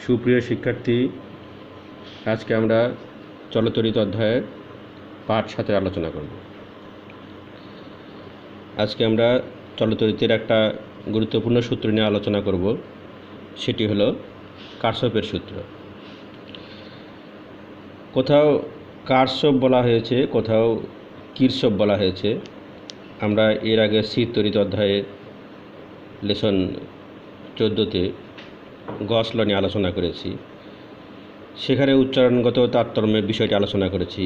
সুপ্রিয় শিক্ষার্থী, আজকে আমরা চলতরিত অধ্যায়ের পাঠ 7 আলোচনা করব। আজকে আমরা চলতরিতের একটা গুরুত্বপূর্ণ সূত্র নিয়ে আলোচনা করব, সেটি হলো কারশফের সূত্র। কোথাও কারশফ বলা হয়েছে, কোথাও কিরশফ বলা হয়েছে। আমরা এর আগে শীত তরিত অধ্যায়ে লেসন 14-তে গস ল নিয়ে আলোচনা করেছি। সেখানে উচ্চারণগত তারতম্যের বিষয়টি আলোচনা করেছি,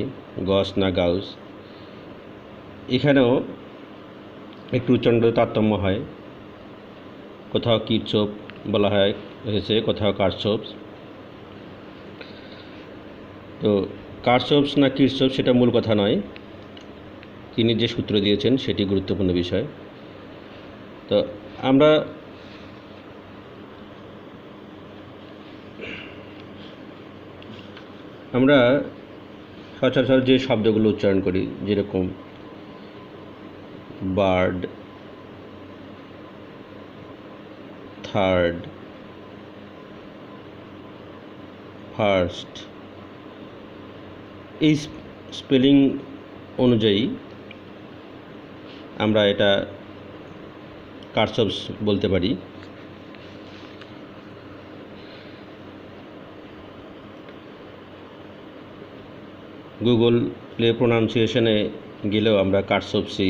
গস না গাউস। এখানেও একটু উচ্চারণগত তারতম্য হয়, কোথাও কিরশফ বলা হয়েছে, কোথাও কারশফ। তো কারশফ না কিরশফ সেটা মূল কথা নয়, তিনি যে সূত্র দিয়েছেন সেটি গুরুত্বপূর্ণ বিষয়। তো আমরা সচরাচর যে শব্দগুলো উচ্চারণ করি, যেরকম বার্ড, থার্ড, ফার্স্ট, এই স্পেলিং অনুযায়ী আমরা এটা কারশফ বলতে পারি। গুগল প্লে প্রোনাউন্সিয়েশনে গেলেও আমরা কারশফসি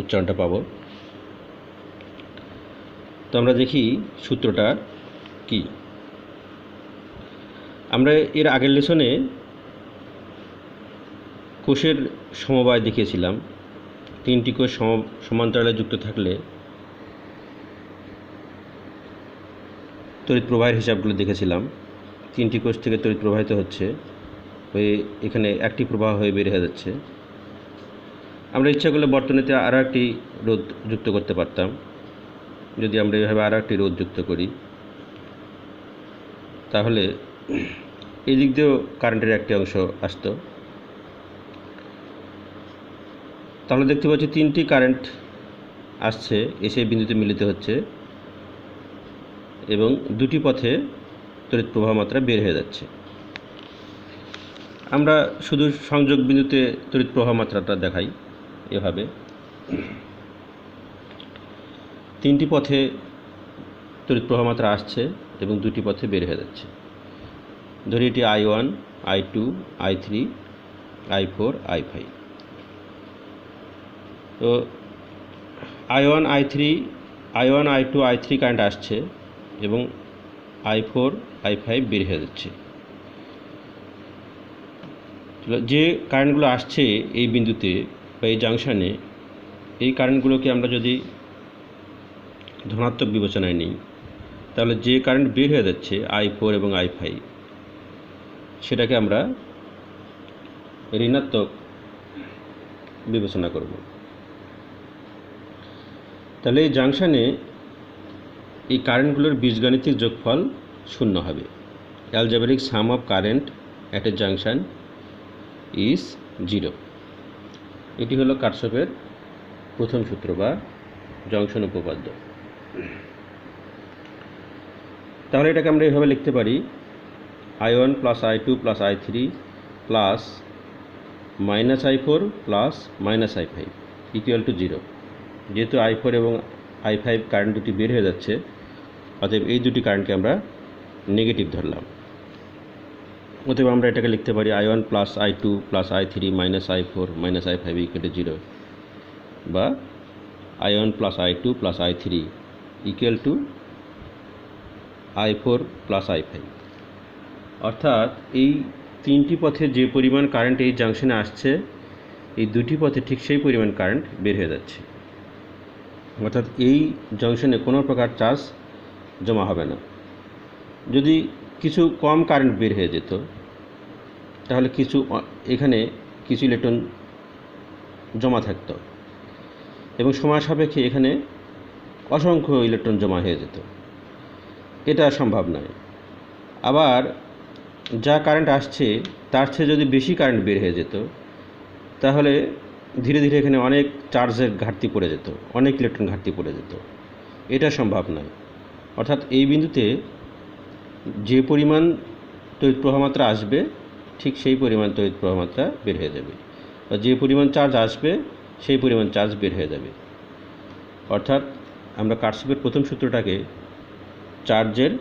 উচ্চারণটা পাব। তো আমরা দেখি সূত্রটা কি। আমরা এর আগের লেসনে কোষের সমবায় দেখিয়েছিলাম। 3টি কোষ সমান্তরালে যুক্ত থাকলে তড়িৎ প্রবাহের হিসাবগুলো দেখেছিলাম। 3টি কোষ থেকে তড়িৎ প্রবাহিত হচ্ছে, হয়ে এখানে একটি প্রবাহ হয়ে বের হয়ে যাচ্ছে। আমরা ইচ্ছা করলে বর্তনীতে আরও একটি রোধ যুক্ত করতে পারতাম। যদি আমরা এইভাবে আরও একটি রোধ যুক্ত করি, তাহলে এই দিক দিয়েও কারেন্টের একটি অংশ আসতো। তাহলে দেখতে পাচ্ছি 3টি কারেন্ট আসছে, এসে বিন্দুতে মিলিত হচ্ছে এবং 2টি পথে তড়িৎ প্রবাহ মাত্রা বের হয়ে যাচ্ছে। আমরা শুধু সংযোগ বিন্দুতে তড়িৎ প্রবাহ মাত্রাটা দেখাই এভাবে। 3টি পথে তড়িৎ প্রবাহ মাত্রা আসছে এবং 2টি পথে বের হয়ে যাচ্ছে। ধরি এটি I1, I2, I3, I4, I5। তো I1, I2, I3 কারেন্ট আসছে এবং I4, I5 বের হয়ে যাচ্ছে। যে কারেন্টগুলো আসছে এই বিন্দুতে বা এই জাংশনে, এই কারেন্টগুলোকে আমরা যদি ধনাত্মক বিবেচনায় নিই, তাহলে যে কারেন্ট বের হয়ে যাচ্ছে I4 এবং I5, সেটাকে আমরা ঋণাত্মক বিবেচনা করব। তাহলে এই জাংশনে এই কারেন্টগুলোর বীজগাণিতিক যোগফল 0 হবে। Algebraic some of current at a junction is 0। এটি হলো কারশফের প্রথম সূত্র বা জংশন উপপাদ্য। তাহলে এটাকে আমরা এইভাবে লিখতে পারি, I1 plus I2 plus I3 plus minus I4 plus minus I5 equal to 0। যেহেতু I4 এবং I5 কারেন্ট দুটি বের হয়ে যাচ্ছে, অতএব এই দুটি কারেন্টকে আমরা নেগেটিভ ধরলাম। অতএব আমরা এটাকে লিখতে পারি I1 plus I2 plus I3 minus I4 minus I5 equal to 0, বা I1 plus I2 plus I3 equal to I4 plus I5। অর্থাৎ এই 3টি পথে যে পরিমাণ কারেন্ট এই জাংশনে আসছে, এই 2টি পথে ঠিক সেই পরিমাণ কারেন্ট বের হয়ে যাচ্ছে। অর্থাৎ এই জাংশনে কোনো প্রকার চার্জ জমা হবে না। যদি কিছু কম কারেন্ট বের হয়ে যেত, তাহলে এখানে কিছু ইলেকট্রন জমা থাকত এবং সময় সাপেক্ষে এখানে অসংখ্য ইলেকট্রন জমা হয়ে যেত। এটা সম্ভব নয়। আবার যা কারেন্ট আসছে তার চেয়ে যদি বেশি কারেন্ট বের হয়ে যেত, তাহলে ধীরে ধীরে এখানে অনেক চার্জের ঘাটতি পড়ে যেত, অনেক ইলেকট্রন ঘাটতি পড়ে যেত। এটা সম্ভব নয়। অর্থাৎ এই বিন্দুতে যে পরিমাণ তড়িৎ প্রবাহ মাত্রা আসবে ঠিক সেই পরিমাণ তড়িৎ প্রবাহ মাত্রা বের হয়ে যাবে, বা যে পরিমাণ চার্জ আসবে সেই পরিমাণ চার্জ বের হয়ে যাবে। অর্থাৎ আমরা কারশফের প্রথম সূত্রটাকে চার্জের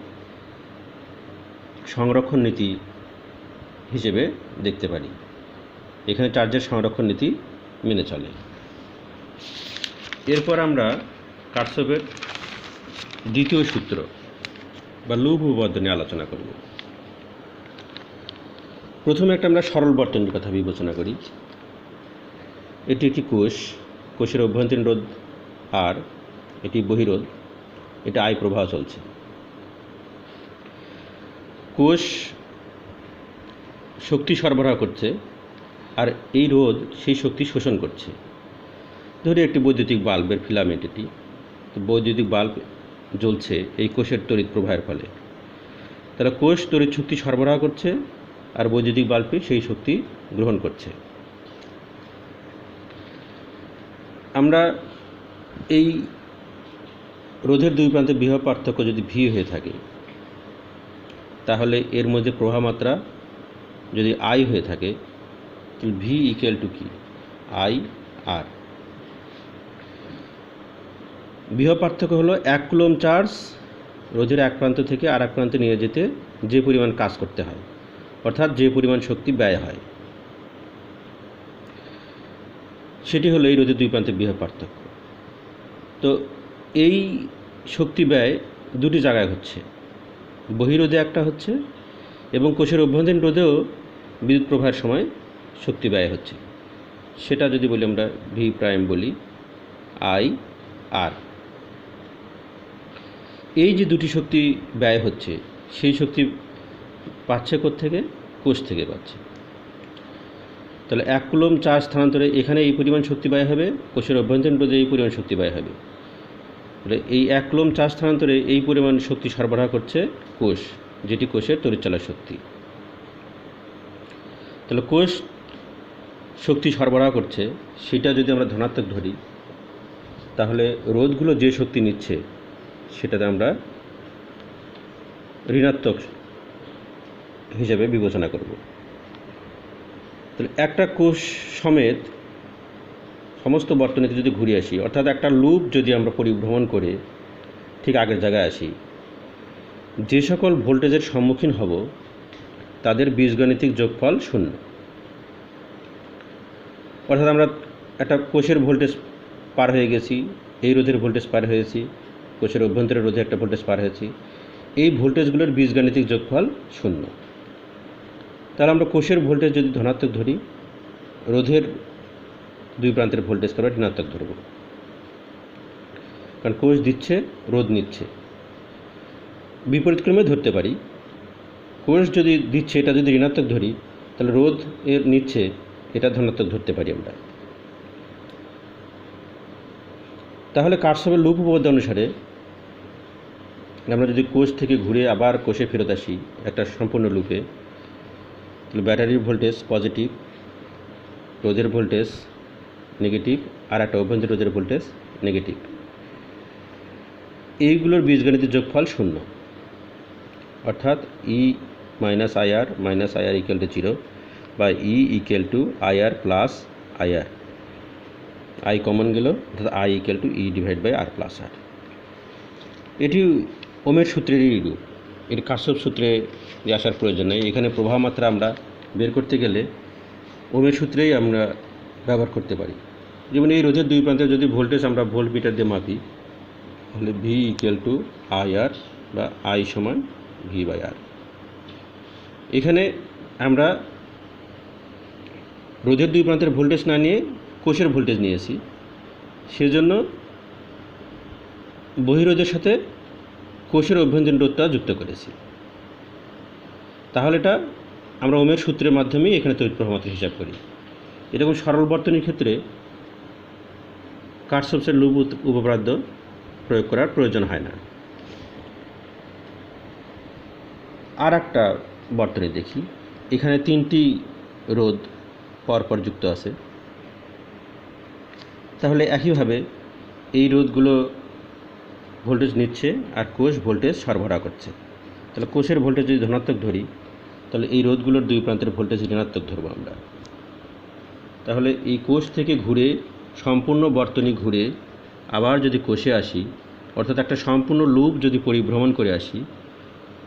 সংরক্ষণ নীতি হিসেবে দেখতে পারি। এখানে চার্জের সংরক্ষণ নীতি মেনে চলে। এরপর আমরা কারশফের দ্বিতীয় সূত্র বা লুপ উপপাদ্য নিয়ে আলোচনা করব। প্রথমে একটা আমরা সরল বর্তনীর কথা বিবেচনা করি। এটি একটি কোষের অভ্যন্তরীণ রোধ আর, এটি বহিরোধ, এটা আই প্রবাহ চলছে। কোষ শক্তি সরবরাহ করছে আর এই রোধ সেই শক্তি শোষণ করছে। ধরি একটি বৈদ্যুতিক বাল্বের ফিলামেন্ট, এটি বৈদ্যুতিক বাল্ব জ্বলছে এই কোষের তড়িৎ প্রবাহের ফলে। তারা কোষ তড়িৎ শক্তি সরবরাহ করছে আর বৈদ্যুতিক বাল্বটি সেই শক্তি গ্রহণ করছে। আমরা এই রোধের দুই প্রান্তের বিভব পার্থক্য যদি ভি হয়ে থাকে, তাহলে এর মধ্যে প্রবাহ মাত্রা যদি আই হয়ে থাকে, তাহলে ভি ইকুয়াল টু কি? আই আর। বিভব পার্থক্য হলো 1 কুলম্ব চার্জ রোধের এক প্রান্ত থেকে আর এক প্রান্তে নিয়ে যেতে যে পরিমাণ কাজ করতে হয়, অর্থাৎ যে পরিমাণ শক্তি ব্যয় হয়, সেটি হলো এই রোধের দুই প্রান্তের বিভব পার্থক্য। তো এই শক্তি ব্যয় দুটি জায়গায় হচ্ছে, বহিরোধে একটা হচ্ছে এবং কোষের অভ্যন্তরীণ রোধেও বিদ্যুৎ প্রবাহের সময় শক্তি ব্যয় হচ্ছে। সেটা যদি বলি আমরা ভি প্রাইম বলি আই আর। এই যে দুটি শক্তি ব্যয় হচ্ছে, সেই শক্তি পাচ্ছে কোত্থেকে? কোষ থেকে পাচ্ছে। তাহলে 1 কুলম্ব চার্জ স্থানান্তরে এখানে এই পরিমাণ শক্তি ব্যয় হবে, কোষের অভ্যন্তরীণ রোধে এই পরিমাণ শক্তি ব্যয় হবে। তাহলে এই 1 কুলম্ব চার্জ স্থানান্তরে এই পরিমাণ শক্তি সরবরাহ করছে কোষ, যেটি কোষের তড়িৎচলার শক্তি। তাহলে কোষ শক্তি সরবরাহ করছে, সেটা যদি আমরা ধনাত্মক ধরি, তাহলে রোধগুলো যে শক্তি নিচ্ছে সেটাতে আমরা ঋণাত্মক হিসেবে বিবেচনা করব। তাহলে একটা কোষ সমেত সমস্ত বর্তনীতে যদি ঘুরে আসি, অর্থাৎ একটা লুপ যদি আমরা পরিভ্রমণ করে ঠিক আগের জায়গায় আসি, যে সকল ভোল্টেজের সম্মুখীন হব তাদের বীজগণিতিক যোগফল 0। অর্থাৎ আমরা একটা কোষের ভোল্টেজ পার হয়ে গেছি, এই রোধের ভোল্টেজ পার হয়েছি, কোষের অভ্যন্তরের রোধে একটা ভোল্টেজ পার হয়েছি, এই ভোল্টেজগুলোর বীজগাণিতিক যোগফল 0। তাহলে আমরা কোষের ভোল্টেজ যদি ধনাত্মক ধরি, রোধের দুই প্রান্তের ভোল্টেজ আমরা ঋণাত্মক ধরব, কারণ কোষ দিচ্ছে, রোধ নিচ্ছে। বিপরীত ক্রমে ধরতে পারি, কোষ যদি দিচ্ছে এটা যদি ঋণাত্মক ধরি, তাহলে রোধ এর নিচ্ছে এটা ধনাত্মক ধরতে পারি আমরা। তাহলে কারশফের লুপ উপপাদ্য অনুসারে আমরা যদি কোষ থেকে ঘুরে আবার কোষে ফেরত আসি একটা সম্পূর্ণ লুপে, তাহলে ব্যাটারির ভোল্টেজ পজিটিভ, রোধের ভোল্টেজ নেগেটিভ, আর একটা অভ্যন্তরীণ রোধের ভোল্টেজ নেগেটিভ, এইগুলোর বীজগণিতের যোগফল 0। অর্থাৎ E minus IR equal to 0 বা E equal to IR plus IR. I common গেল, অর্থাৎ I equal to E divide by R plus R. এটি ওমের সূত্রেরই রূপ, এর কারশফ সূত্রে আসার প্রয়োজন নেই। এখানে প্রবাহ মাত্রা আমরা বের করতে গেলে ওমের সূত্রেই আমরা ব্যবহার করতে পারি। যেমন এই রোধের দুই প্রান্তে যদি ভোল্টেজ আমরা ভোল্ট মিটার দিয়ে মাপি, তাহলে ভি ইকুয়াল টু আই আর বা আই সমান ভি বাই আর। এখানে আমরা রোধের দুই প্রান্তের ভোল্টেজ না নিয়ে কোষের ভোল্টেজ নিয়েছি, সেজন্য বহিরোধের সাথে কোষের অভ্যন্তরীণ রোধটা যুক্ত করেছি। তাহলে এটা আমরা ওমের সূত্রের মাধ্যমেই এখানে তড়িৎ প্রবাহ মাত্রা হিসাব করি। এরকম সরল বর্তনীর ক্ষেত্রে কারশফের লুপ উপপাদ্য প্রয়োগ করার প্রয়োজন হয় না। আর একটা বর্তনী দেখি, এখানে 3টি রোধ পরপর যুক্ত আছে। তাহলে একইভাবে এই রোধগুলো ভোল্টেজ নিচ্ছে আর কোষ ভোল্টেজ সরবরাহ করছে। তাহলে কোষের ভোল্টেজ যদি ধনাত্মক ধরি তাহলে এই রোধগুলোর দুই প্রান্তের ভোল্টেজ ঋণাত্মক ধরবো আমরা। তাহলে এই কোষ থেকে ঘুরে সম্পূর্ণ বর্তনী ঘুরে আবার যদি কোষে আসি, অর্থাৎ একটা সম্পূর্ণ লুপ যদি পরিভ্রমণ করে আসি,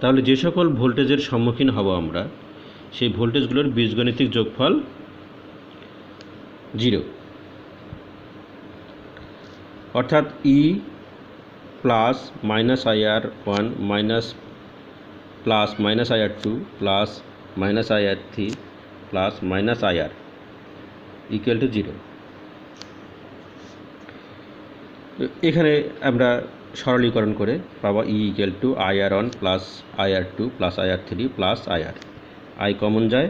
তাহলে যে সকল ভোল্টেজের সম্মুখীন হব আমরা সেই ভোল্টেজগুলোর বীজগণিতিক যোগফল 0, অর্থাৎ E plus minus IR1 minus plus minus IR2 plus minus IR3 plus minus IR equal to 0। এখানে আমরা সরলীকরণ করে পাবো E equal to IR1 plus IR2 plus IR3 plus IR। I common যায়,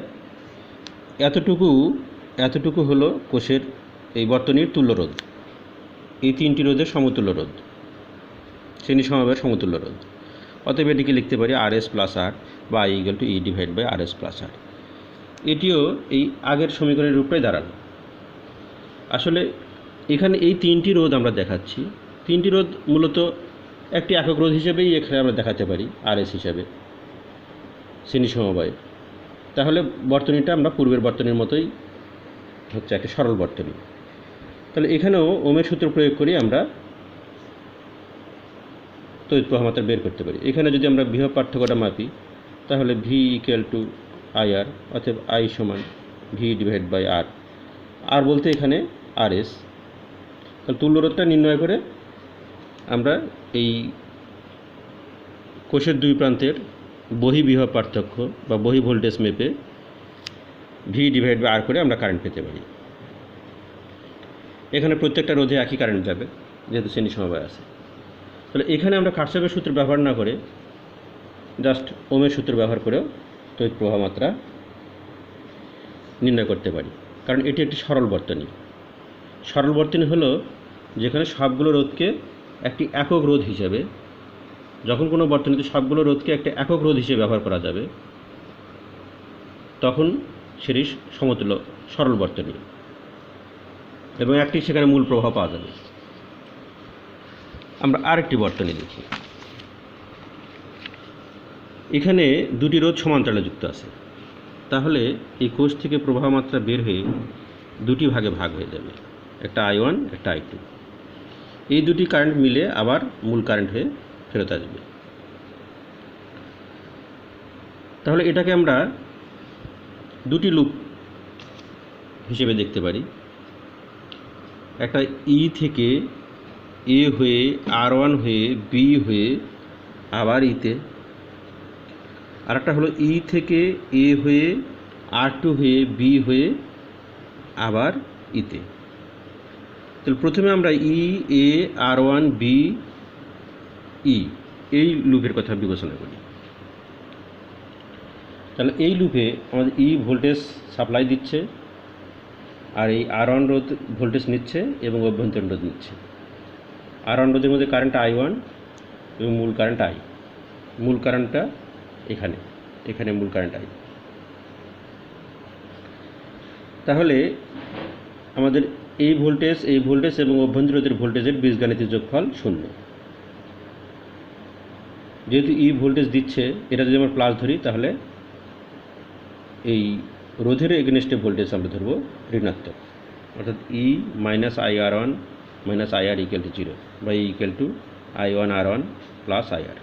এতটুকু হলো কোষের এই বর্তনীর তুল্য রোধ, এই তিনটি রোধের সমতুল্য রোধ, শ্রেণী সমবায়ের সমতুল্য রোধ। অতএব এটিকে লিখতে পারি RS প্লাস R বা I equal to E divide by RS plus R। এটিও এই আগের সমীকরণের রূপটাই দাঁড়ানো। আসলে এখানে এই তিনটি রোধ আমরা দেখাচ্ছি, তিনটি রোধ মূলত একটি একক রোধ হিসেবেই এখানে আমরা দেখাতে পারি RS হিসাবে শ্রেণী সমবায়। তাহলে বর্তনীটা আমরা পূর্বের বর্তনীর মতোই হচ্ছে একটা সরল বর্তনী। তাহলে এখানেও ওমের সূত্র প্রয়োগ করে আমরা তড়িৎ প্রবাহ মাত্রা বের করতে পারি। এখানে যদি আমরা বিভব পার্থক্যটা মাপি তাহলে V ইকুয়াল টু IR, অর্থাৎ I সমান V ডিভাইড বাই R। আর বলতে এখানে RS। তাহলে তুল্যরোধটা নির্ণয় করে আমরা এই কোষের দুই প্রান্তের বহি বিভব পার্থক্য বা বহি ভোল্টেজ মেপে V ডিভাইড বাই R করে আমরা কারেন্ট পেতে পারি। এখানে প্রত্যেকটা রোধে একই কারেন্ট যাবে যেহেতু শ্রেণী সমবায় আছে। তাহলে এখানে আমরা কারশফের সূত্র ব্যবহার না করে জাস্ট ওমের সূত্র ব্যবহার করেও তড়িৎ প্রবাহ মাত্রা নির্ণয় করতে পারি, কারণ এটি একটি সরল বর্তনী। সরল বর্তনী হলো যেখানে সবগুলো রোধকে একটি একক রোধ হিসেবে, যখন কোনো বর্তনীতে সবগুলো রোধকে একটা একক রোধ হিসেবে ব্যবহার করা যাবে তখন সেটি সমতুল্য সরল বর্তনী এবং একটি সেখানে মূল প্রবাহ পাওয়া যাবে। আমরা আরেকটি বর্তনী দেখি। এখানে দুটি রোধ সমান্তরালে যুক্ত আছে, তাহলে এই কোষ থেকে প্রবাহ মাত্রা বের হয়ে দুটি ভাগে ভাগ হয়ে যাবে, একটা I1 একটা I2। এই দুটি কারেন্ট মিলে আবার মূল কারেন্ট হয়ে ফেরত আসবে। তাহলে এটাকে আমরা দুটি লুপ হিসেবে দেখতে পারি। একটা E থেকে A হয়ে R1 হয়ে B হয়ে আবার ইতে, আর একটা হলো E থেকে A হয়ে R2 হয়ে B হয়ে আবার ইতে। তাহলে প্রথমে আমরা E A R1 B E এই লুপের কথা বিবেচনা করি। তাহলে এই লুপে আমাদের E ভোল্টেজ সাপ্লাই দিচ্ছে আর এই R1 রোধ ভোল্টেজ নিচ্ছে এবং অভ্যন্তরীণ রোধ নিচ্ছে। R1 রোধের মধ্যে কারেন্ট I1 এবং মূল কারেন্ট I। মূল কারেন্টটা এখানে মূল কারেন্ট I। তাহলে আমাদের এই ভোল্টেজ এবং অভ্যন্তরীণ রোধের ভোল্টেজের বীজগাণিতিক যোগফল 0। যেহেতু E ভোল্টেজ দিচ্ছে, এটা যদি আমরা প্লাস ধরি তাহলে এই রোধের এগেনস্টে ভোল্টেজ আমরা ধরব ঋণাত্মক, অর্থাৎ E minus IR1 minus IR equal to 0 বা E equal to I1 R1 plus IR।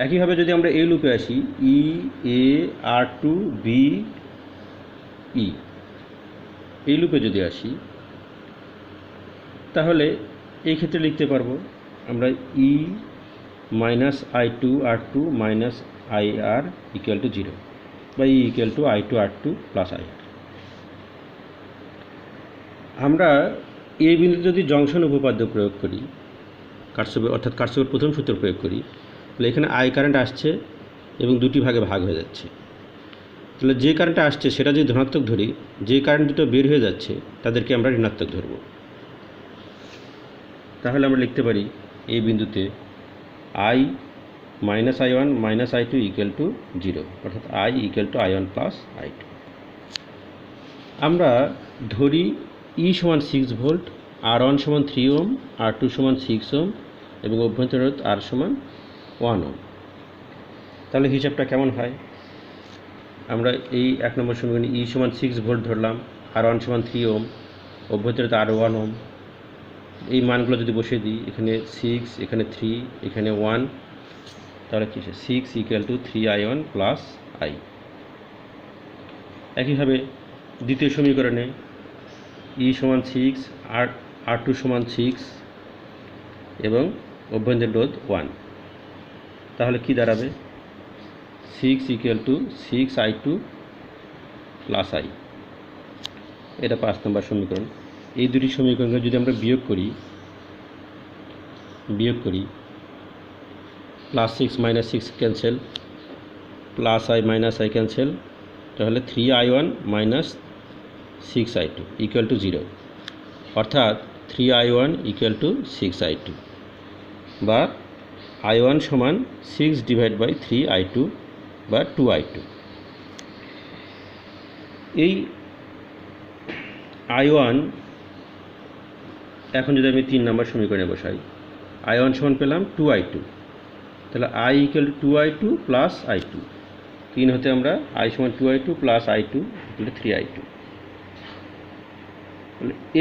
একইভাবে যদি আমরা এই লুপে আসি E A R2 B E, এই লুপে যদি আসি তাহলে এই ক্ষেত্রে লিখতে পারবো আমরা E minus I2 R2 minus IR equal to 0 বা E equal to I2 R2 plus IR। আমরা এই বিন্দুতে যদি জংশন উপপাদ্য প্রয়োগ করি, অর্থাৎ কারশফের প্রথম সূত্র প্রয়োগ করি, তাহলে এখানে I কারেন্ট আসছে এবং দুটি ভাগে ভাগ হয়ে যাচ্ছে। তাহলে যে কারেন্টটা আসছে সেটা যদি ধনাত্মক ধরি, যে কারেন্ট দুটো বের হয়ে যাচ্ছে তাদেরকে আমরা ঋণাত্মক ধরব। তাহলে আমরা লিখতে পারি এই বিন্দুতে I minus I1 minus I2 equal to 0, অর্থাৎ I equal two I1 plus I2। আমরা ধরি E সমান 6 ভোল্ট, R1 সমান 3 ওম, R2 সমান 6 ওম এবং অভ্যন্তরীণ রোধ R সমান 1 ওম। তাহলে হিসাবটা কেমন হয়? আমরা এই 1 নম্বর সমীকরণে E সমান 6 ভোল্ট ধরলাম, R1 সমান 3 ওম, অভ্যন্তরে আরও 1 ওম। এই মানগুলো যদি বসিয়ে দিই, এখানে 6, এখানে 3, এখানে 1, তাহলে কি 6 = 3I1 প্লাস I। একইভাবে দ্বিতীয় সমীকরণে E সমান 6, R2 সমান 6 এবং অভ্যন্তরীণ রোধ 1, তাহলে কি দাঁড়াবে? 6 = 6I2 প্লাস I। এটা 5 নম্বর সমীকরণ। এই দুটি সমীকরণকে যদি আমরা বিয়োগ করি, +6 - 6 ক্যান্সেল, +I - I ক্যান্সেল, তাহলে 3I1 - 6I2 = 0, অর্থাৎ 3I1 = 6I2, বা I1 সমান 6/3I2 বা 2I2। এই I1 এখন যদি আমি 3 নম্বর সমীকরণে বসাই, I1 সমান পেলাম 2I2, তাহলে I = 2I2 প্লাস I2। 3 হতে আমরা I সমান 2I2 প্লাস I2 = 3I2।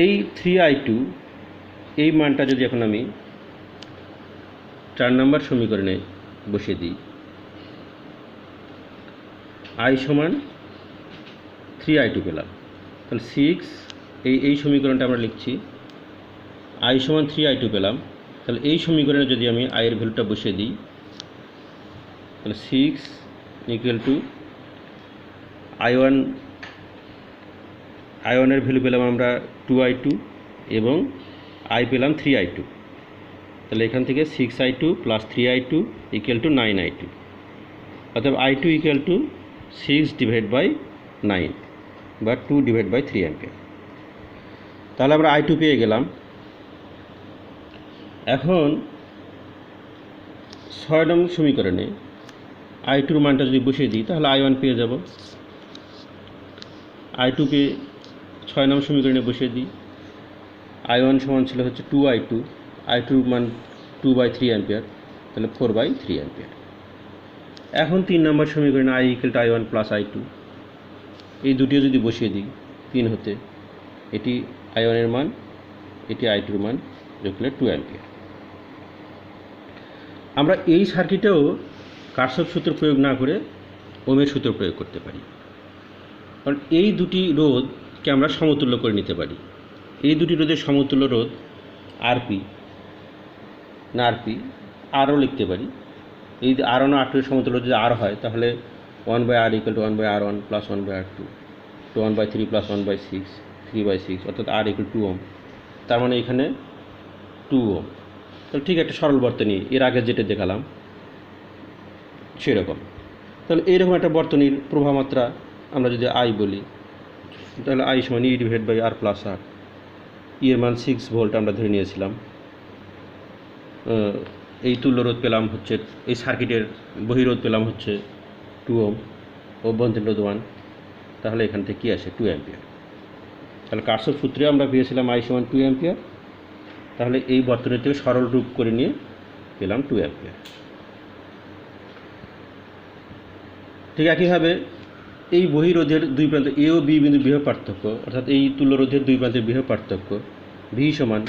এই 3I2 এই মানটা যদি এখন আমি 4 নম্বর সমীকরণে বসিয়ে দিই, I সমান 3I2 পেলাম, তাহলে 6 এই সমীকরণটা আমরা লিখছি, I সমান 3I2 পেলাম, তাহলে এই সমীকরণে যদি আমি I এর ভ্যালুটা বসিয়ে দিই, তাহলে 6 = I1 এর ভ্যালু পেলাম আমরা 2I2 এবং I পেলাম 3I2, তাহলে এখান থেকে 6I2 প্লাস 3I2 = 9I2, অর্থাৎ I2 = 6/9 বা 2/3 অ্যাম্পিয়ার। তাহলে আমরা I2 পেয়ে গেলাম। এখন 6 নম্বর সমীকরণে I2 মানটা যদি বসিয়ে দিই, তাহলে I1 পেয়ে যাব। I2 পেয়ে 6 নম্বর সমীকরণে বসিয়ে দিই, I1 সমান ছিল হচ্ছে 2I2, I2 মান 2/3 অ্যাম্পিয়ার, তাহলে 4/3 অ্যাম্পিয়ার। এখন 3 নম্বর সমীকরণে I = I1 প্লাস I2, এই দুটিও যদি বসিয়ে দিই 3 হতে, এটি I1 এর মান, এটি I2 এর মান, যোগ করলে 2 অ্যাম্পিয়ার। আমরা এই সার্কিটেও কারশফ সূত্র প্রয়োগ না করে ওহমের সূত্র প্রয়োগ করতে পারি, কারণ এই দুটি রোধকে আমরা সমতুল্য করে নিতে পারি। এই দুটি রোধের সমতুল্য রোধ RP না RP, আরও লিখতে পারি। এই R1 ও R2 এর সমতুল্য যদি R হয়, তাহলে 1/R = 1/R1 plus 1/R2, 1/3 plus 1/6, 3/6, অর্থাৎ R = 2 ওম। তার মানে এখানে 2 ওম। তাহলে ঠিক একটা সরল বর্তনী, এর আগে যেটা দেখালাম সেরকম। তাহলে এইরকম একটা বর্তনীর প্রভাবমাত্রা আমরা যদি I বলি, তাহলে I সমান E/R প্লাস R। এর মান 6 ভোল্ট আমরা ধরে নিয়েছিলাম। এই তুল্য রোধ পেলাম হচ্ছে, এই সার্কিটের বহিরোধ পেলাম হচ্ছে 2 ওম, অভ্যন্তরীণ রোধ 1, তাহলে এখান থেকে কী আসে? 2 অ্যাম্পিয়ার। তাহলে কারশফ সূত্রে আমরা পেয়েছিলাম I সমান 2 অ্যাম্পিয়ার, তাহলে এই বর্তনী থেকে সরল রূপ করে নিয়ে পেলাম 2 অ্যাম্পিয়ার। ঠিক একইভাবে এই বহিরোধের দুই প্রান্তে A ও B বিন্দুর বিভব পার্থক্য, অর্থাৎ এই তুল্য রোধের দুই প্রান্তের বিভব পার্থক্য V সমান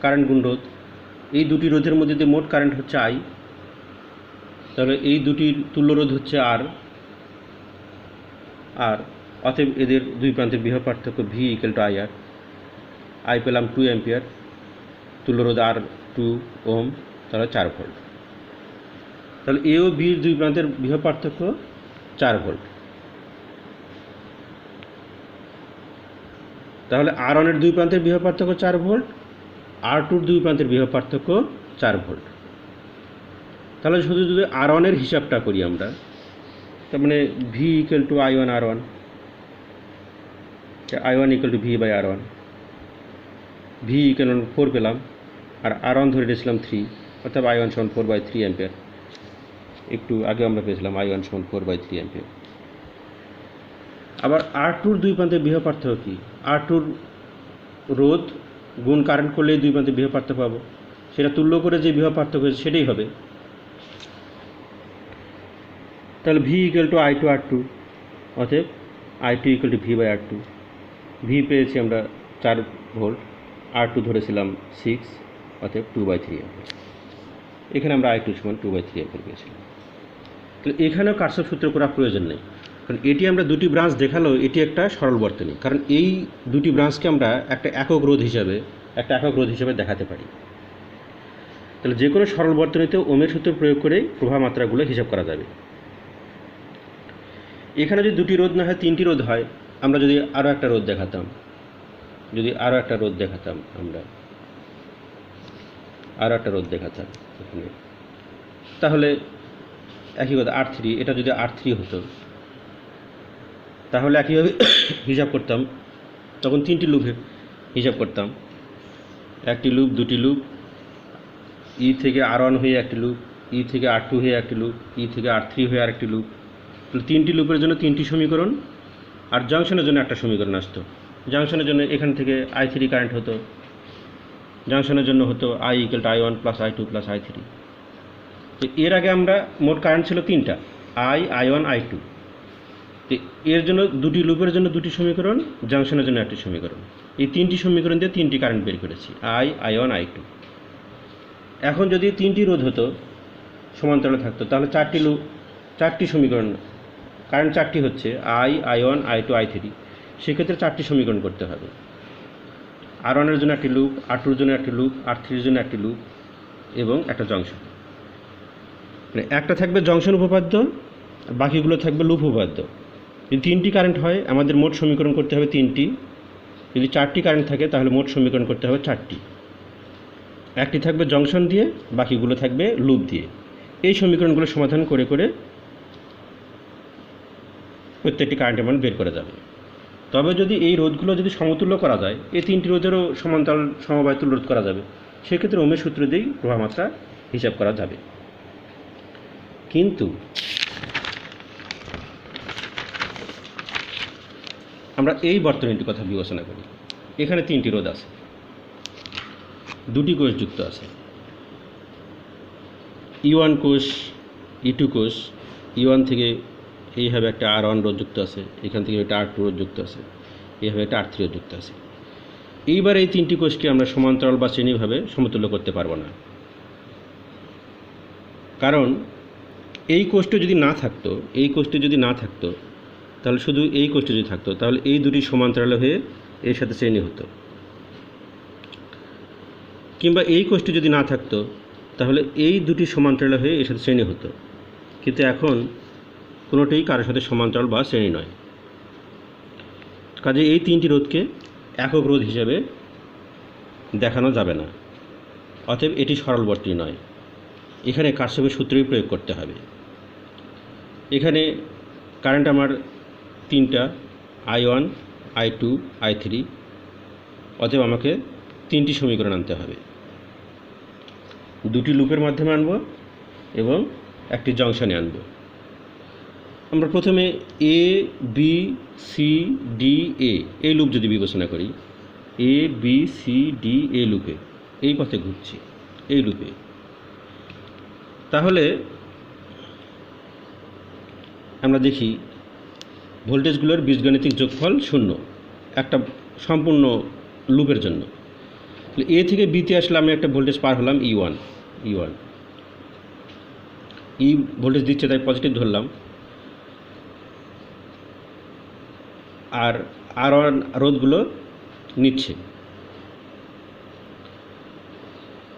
কারেন্ট গুণ রোধ। এই দুটি রোধের মধ্যে দিয়ে মোট কারেন্ট হচ্ছে I, তাহলে এই দুটির তুল্য রোধ হচ্ছে R, অতএব এদের দুই প্রান্তের বিভব পার্থক্য V = IR। I পেলাম 2 অ্যাম্পিয়ার, তুল্য রোধ R 2 ওম, তাহলে 4 ভোল্ট। তাহলে A ও B এর দুই প্রান্তের বিভব পার্থক্য 4 ভোল্ট। তাহলে R1 এর দুই প্রান্তের বিভব পার্থক্য 4 ভোল্ট, R2 এর দুই প্রান্তের বিভব পার্থক্য 4 ভোল্ট। তাহলে শুধু যদি R1 এর হিসাবটা করি আমরা, তার মানে V = I1 R1, I1 = V/R1, V = 4 পেলাম, আর R1 ধরে নিয়েছিলাম 3, অর্থাৎ I1 সমান 4/3 অ্যাম্পিয়ার। একটু আগে আমরা পেয়েছিলাম I1 সমান 4/3 অ্যাম্পিয়ার। আবার R2 দুই প্রান্তের বিভব পার্থক্য কী? R2 রোধ গুণ কারেন্ট করলে দুই প্রান্তের বিভব পার্থক্য পাবো, সেটা তুল্য করে যে বিভব পার্থক্য হয়েছে সেটাই হবে। তাহলে V equal to I two R two, অতএব I two equal to V by R two. V পেয়েছি আমরা 4 ভোল্ট, আর টু ধরেছিলাম 6, অতএব 2/3 অ্যাম্পিয়ার। এখানে আমরা আই টু সমান 2/3 অ্যাম্পিয়ার পেয়েছিলাম। তো এখানেও কারশফ সূত্র করা প্রয়োজন নেই, কারণ এটি আমরা দুটি ব্রাঞ্চ দেখালো, এটি একটা সরল বর্তনী, কারণ এই দুটি ব্রাঞ্চকে আমরা একটা একক রোধ হিসাবে দেখাতে পারি। তাহলে যে কোনো সরল বর্তনীতে ওমের সূত্র প্রয়োগ করে প্রবাহ মাত্রাগুলো হিসাব করা যাবে। এখানে যদি দুটি রোধ না হয়, 3টি রোধ হয়, আমরা যদি আরও একটা রোধ দেখাতাম, এখানে, তাহলে একই কথা R3, এটা যদি R3 হতো, তাহলে একইভাবে হিসাব করতাম। তখন 3টি লুপে হিসাব করতাম, একটি লুপ, দুটি লুপ, ই থেকে R1 হয়ে একটি লুপ, ই থেকে R2 হয়ে একটি লুপ, ই থেকে R3 হয়ে আরেকটি লুপ। তাহলে 3টি লুপের জন্য 3টি সমীকরণ, আর জাংশনের জন্য একটা সমীকরণ আসতো। জাংশনের জন্য এখান থেকে I3 কারেন্ট হতো, জাংশনের জন্য হতো I equal two I1 plus I2 plus I3। তো এর আগে আমরা মোট কারেন্ট ছিল 3টা, I1 I2। তো এর জন্য দুটি লুপের জন্য 2টি সমীকরণ, জাংশনের জন্য একটি সমীকরণ। এই 3টি সমীকরণ দিয়ে 3টি কারেন্ট বের করেছি, I1 I2। এখন যদি 3টি রোধ হতো, সমান্তরালে থাকতো, তাহলে 4টি সমীকরণ, কারেন্ট 4টি হচ্ছে I1 I2 I3, সেক্ষেত্রে 4টি সমীকরণ করতে হবে। R1 এর জন্য একটি লুপ, R2 এর জন্য একটি লুপ, R3 এর জন্য একটি লুপ এবং একটা জংশন। মানে একটা থাকবে জংশন উপপাদ্য, বাকিগুলো থাকবে লুপ উপপাদ্য। যদি 3টি কারেন্ট হয়, আমাদের মোট সমীকরণ করতে হবে 3টি। যদি 4টি কারেন্ট থাকে, তাহলে মোট সমীকরণ করতে হবে 4টি। একটি থাকবে জংশন দিয়ে, বাকিগুলো থাকবে লুপ দিয়ে। এই সমীকরণগুলো সমাধান করে করে প্রত্যেকটি কারেন্টের মান বের করা যাবে। তবে যদি এই রোধগুলো যদি সমতুল্য করা যায়, এই 3টি রোধেরও সমান্তরাল সমবায় তুল্য রোধ করা যাবে, সেক্ষেত্রে ওমের সূত্র দিয়েই প্রবাহ মাত্রা হিসাব করা যাবে। কিন্তু আমরা এই বর্তনীটির কথা বিবেচনা করি। এখানে 3টি রোধ আছে, 2টি কোষ যুক্ত আছে, E1 কোষ, E2 কোষ। E1 থেকে এইভাবে একটা R1 রোধ যুক্ত আছে, এখান থেকে একটা R2 রোধ যুক্ত আছে, এইভাবে একটা R3 রোধ যুক্ত আছে। এইবার এই 3টি কোষকে আমরা সমান্তরাল বা শ্রেণীভাবে সমতুল্য করতে পারবো না, কারণ এই কোষটি যদি না থাকতো, তাহলে শুধু এই কোষটি যদি থাকতো, তাহলে এই দুটি সমান্তরাল হয়ে এর সাথে শ্রেণী হতো। কিংবা এই কোষটি যদি না থাকতো, তাহলে এই দুটি সমান্তরাল হয়ে এর সাথে শ্রেণী হতো। কিন্তু এখন কোনোটিই কারোর সাথে সমান্তরাল বা শ্রেণী নয়। কাজে এই 3টি রোধকে একক রোধ হিসাবে দেখানো যাবে না, অতএব এটি সরল বর্তনী নয়। এখানে কারশফের সূত্রই প্রয়োগ করতে হবে। এখানে কারেন্ট আমার 3টা, I1 I2 I3, অতএব আমাকে 3টি সমীকরণ আনতে হবে। 2টি লুপের মাধ্যমে আনব এবং একটি জংশনে আনব। আমরা প্রথমে A B C D A এই লুপ যদি বিবেচনা করি, A B C D A লুপে, এই পথে ঘুরছি এই লুপে, তাহলে আমরা দেখি ভোল্টেজগুলোর বীজগণিতিক যোগফল 0 একটা সম্পূর্ণ লুপের জন্য। এ থেকে বিতে আসলে আমি একটা ভোল্টেজ পার হলাম E1, ভোল্টেজ দিচ্ছে তাই পজিটিভ ধরলাম, আর R1 রোধগুলো নিচ্ছে।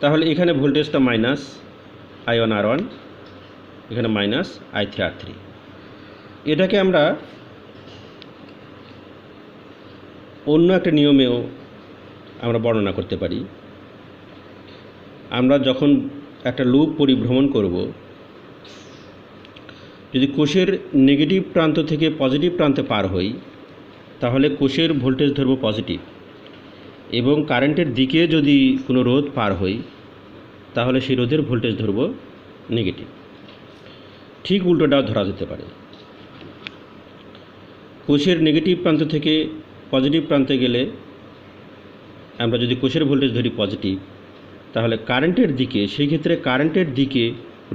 তাহলে এখানে ভোল্টেজটা মাইনাস I1 R1, এখানে মাইনাস I3 R3। এটাকে আমরা অন্য একটা নিয়মেও আমরা বর্ণনা করতে পারি। আমরা যখন একটা লুপ পরিভ্রমণ করব, যদি কোষের নেগেটিভ প্রান্ত থেকে পজিটিভ প্রান্তে পার হই, তাহলে কোষের ভোল্টেজ ধরব পজিটিভ, এবং কারেন্টের দিকে যদি কোনো রোধ পার হই, তাহলে সেই রোধের ভোল্টেজ ধরব নেগেটিভ। ঠিক উল্টোটাও ধরা যেতে পারে। কোষের নেগেটিভ প্রান্ত থেকে পজিটিভ প্রান্তে গেলে আমরা যদি কোষের ভোল্টেজ ধরি পজিটিভ, তাহলে কারেন্টের দিকে, সেই ক্ষেত্রে কারেন্টের দিকে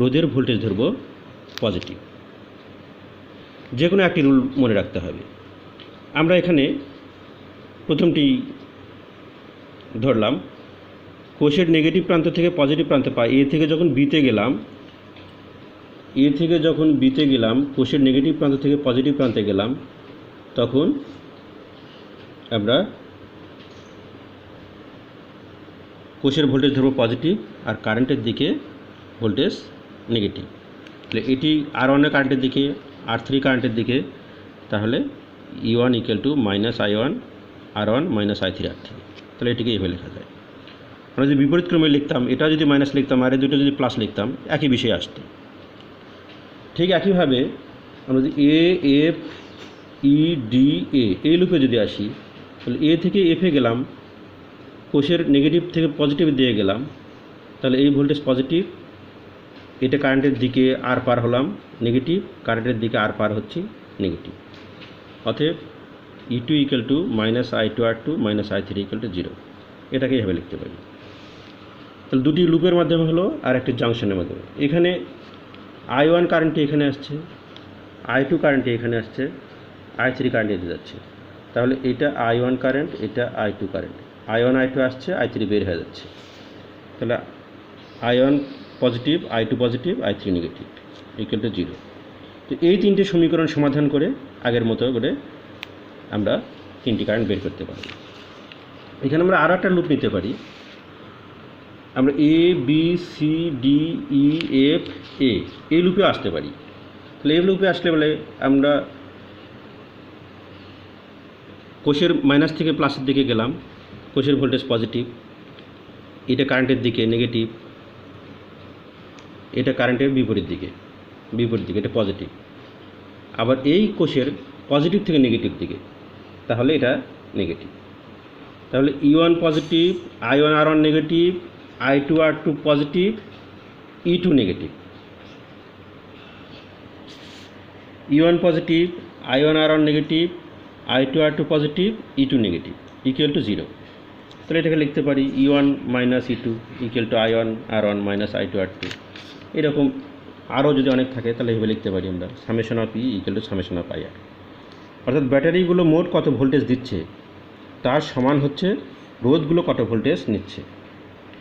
রোধের ভোল্টেজ ধরব পজিটিভ। যে কোনো একটি রুল মনে রাখতে হবে। আমরা এখানে প্রথমটি ধরলাম, কোষের নেগেটিভ প্রান্ত থেকে পজিটিভ প্রান্তে পাই। এ থেকে যখন বিতে গেলাম, কোষের নেগেটিভ প্রান্ত থেকে পজিটিভ প্রান্তে গেলাম, তখন আমরা কোষের ভোল্টেজ ধরবো পজিটিভ আর কারেন্টের দিকে ভোল্টেজ নেগেটিভ। তাহলে এটি R1 এর কারেন্টের দিকে, R3 কারেন্টের দিকে, তাহলে E1 equal to minus I1 R1 minus I3 R3। তাহলে এটিকে এভাবে লেখা যায়। আমরা যদি বিপরীত ক্রমে লিখতাম, এটা যদি মাইনাস লিখতাম আর এই দুটো যদি প্লাস লিখতাম, একই বিষয়ে আসতো। ঠিক একইভাবে আমরা যদি A F E D A এই লুপে যদি আসি, তাহলে এ থেকে এফে গেলাম, কোষের নেগেটিভ থেকে পজিটিভ দিয়ে গেলাম, তাহলে এই ভোল্টেজ পজিটিভ, এটা কারেন্টের দিকে আর পার হলাম নেগেটিভ, কারেন্টের দিকে আর পার হচ্ছি নেগেটিভ। অতএব E2 equal to minus I2 R2 minus I3 equal to 0। এটাকে এভাবে লিখতে পারি। তাহলে দুটি লুপের মাধ্যমে হলো আর একটি জাংশনের মাধ্যমে। এখানে I1 কারেন্টটি এখানে আসছে, I2 কারেন্টটি এখানে আসছে, I3 কারেন্ট এতে যাচ্ছে। তাহলে এটা I1 কারেন্ট, এটা I2 কারেন্ট, I1 I2 আসছে, I3 বের হয়ে যাচ্ছে। তাহলে I1 positive, I2 positive, I3 negative equal to 0। তো এই তিনটে সমীকরণ সমাধান করে আগের মতো করে আমরা তিনটি কারেন্ট বের করতে পারি। এখানে আমরা আর একটা লুপ নিতে পারি। আমরা A B C D E F A এই লুপে আসতে পারি। তাহলে এই লুপে আসলে বলে আমরা কোষের মাইনাস থেকে প্লাসের দিকে গেলাম, কোষের ভোল্টেজ পজিটিভ, এটা কারেন্টের দিকে নেগেটিভ, এটা কারেন্টের বিপরীত দিকে এটা পজিটিভ। আবার এই কোষের পজিটিভ থেকে নেগেটিভ দিকে, তাহলে এটা নেগেটিভ। তাহলে E1 positive, I1 R1 negative, I2 R2 positive, E2 negative. E1 positive, I1 R1 negative, I2 R2 positive, E2 negative equal to 0। তাহলে এটাকে লিখতে পারি E1 minus E2 equal to I1 R1 minus I2 R2। এরকম আরও যদি অনেক থাকে তাহলে এভাবে লিখতে পারি আমরা summation of E equal to summation of IR। অর্থাৎ ব্যাটারিগুলো মোট কত ভোল্টেজ দিচ্ছে তার সমান হচ্ছে রোধগুলো কত ভোল্টেজ নিচ্ছে।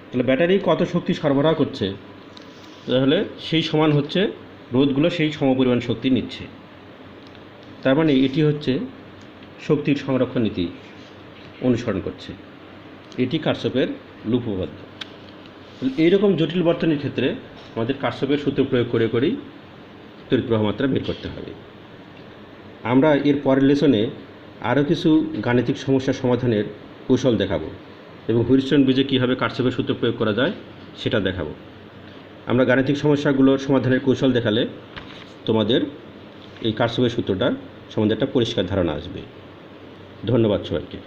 তাহলে ব্যাটারি কত শক্তি সরবরাহ করছে, তাহলে সেই সমান হচ্ছে রোধগুলো সেই সমপরিমাণ শক্তি নিচ্ছে। তার মানে এটি হচ্ছে শক্তির সংরক্ষণ নীতি অনুসরণ করছে। এটি কারশফের লুপ উপপাদ্য। এইরকম জটিল বর্তনীর ক্ষেত্রে আমাদের কারশফের সূত্র প্রয়োগ করেই তড়িৎ প্রবাহ মাত্রা বের করতে হবে। আমরা এর পরের লেসনে আরও কিছু গাণিতিক সমস্যার সমাধানের কৌশল দেখাবো এবং হুইটস্টোন ব্রিজে কীভাবে কারশফের সূত্র প্রয়োগ করা যায় সেটা দেখাবো। আমরা গাণিতিক সমস্যাগুলোর সমাধানের কৌশল দেখালে তোমাদের এই কারশফের সূত্রটার সম্বন্ধে একটা পরিষ্কার ধারণা আসবে। ধন্যবাদ সবাইকে।